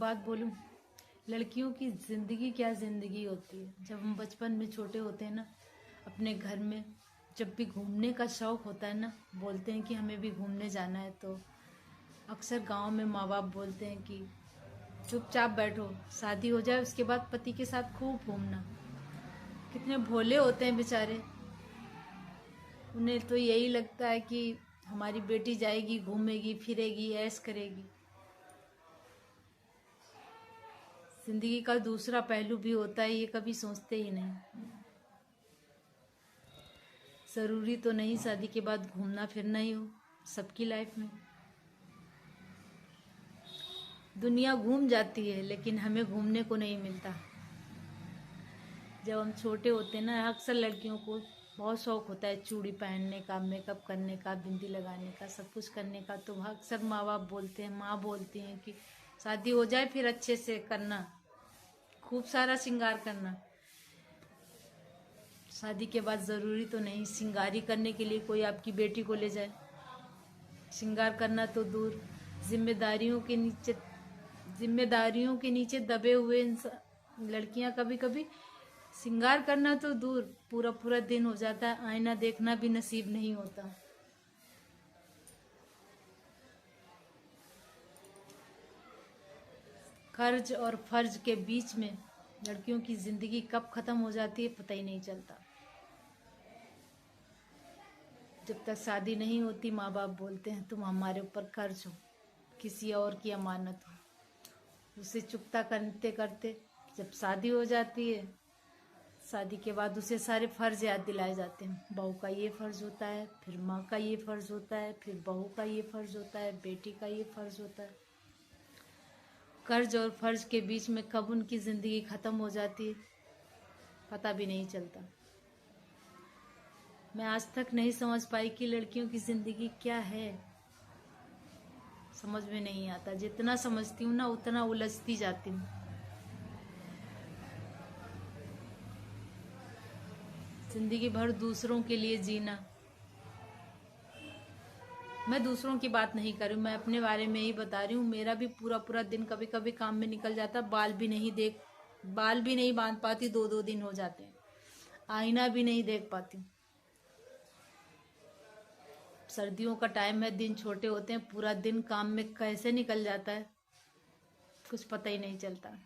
बात बोलूं, लड़कियों की ज़िंदगी क्या ज़िंदगी होती है। जब हम बचपन में छोटे होते हैं ना, अपने घर में जब भी घूमने का शौक़ होता है ना, बोलते हैं कि हमें भी घूमने जाना है, तो अक्सर गांव में माँ बाप बोलते हैं कि चुपचाप बैठो, शादी हो जाए उसके बाद पति के साथ खूब घूमना। कितने भोले होते हैं बेचारे, उन्हें तो यही लगता है कि हमारी बेटी जाएगी, घूमेगी फिरेगी, ऐश करेगी। जिंदगी का दूसरा पहलू भी होता है, ये कभी सोचते ही नहीं। ज़रूरी तो नहीं शादी के बाद घूमना फिरना ही हो सबकी लाइफ में। दुनिया घूम जाती है लेकिन हमें घूमने को नहीं मिलता। जब हम छोटे होते हैं ना, अक्सर लड़कियों को बहुत शौक़ होता है चूड़ी पहनने का, मेकअप करने का, बिंदी लगाने का, सब कुछ करने का। तो अक्सर माँ बाप बोलते हैं, माँ बोलती हैं कि शादी हो जाए फिर अच्छे से करना, खूब सारा श्रृंगार करना। शादी के बाद ज़रूरी तो नहीं श्रृंगारी करने के लिए कोई आपकी बेटी को ले जाए। श्रृंगार करना तो दूर, जिम्मेदारियों के नीचे दबे हुए लड़कियां कभी कभी श्रृंगार करना तो दूर, पूरा पूरा दिन हो जाता है, आईना देखना भी नसीब नहीं होता। कर्ज और फर्ज के बीच में लड़कियों की जिंदगी कब खत्म हो जाती है पता ही नहीं चलता। जब तक शादी नहीं होती माँ बाप बोलते हैं तुम हमारे ऊपर कर्ज हो, किसी और की अमानत हो। उसे चुकता करते करते जब शादी हो जाती है, शादी के बाद उसे सारे फ़र्ज़ याद दिलाए जाते हैं। बहू का ये फ़र्ज़ होता है, फिर माँ का ये फ़र्ज़ होता है, फिर बहू का ये फ़र्ज़ होता है, बेटी का ये फ़र्ज़ होता है। कर्ज और फर्ज के बीच में कब उनकी ज़िंदगी ख़त्म हो जाती है पता भी नहीं चलता। मैं आज तक नहीं समझ पाई कि लड़कियों की ज़िंदगी क्या है, समझ में नहीं आता। जितना समझती हूँ ना उतना उलझती जाती हूँ। जिंदगी भर दूसरों के लिए जीना। मैं दूसरों की बात नहीं कर रही हूँ, मैं अपने बारे में ही बता रही हूँ। मेरा भी पूरा पूरा दिन कभी कभी काम में निकल जाता, बाल भी नहीं बांध पाती, 2-2 दिन हो जाते हैं, आईना भी नहीं देख पाती। सर्दियों का टाइम है, दिन छोटे होते हैं, पूरा दिन काम में कैसे निकल जाता है कुछ पता ही नहीं चलता।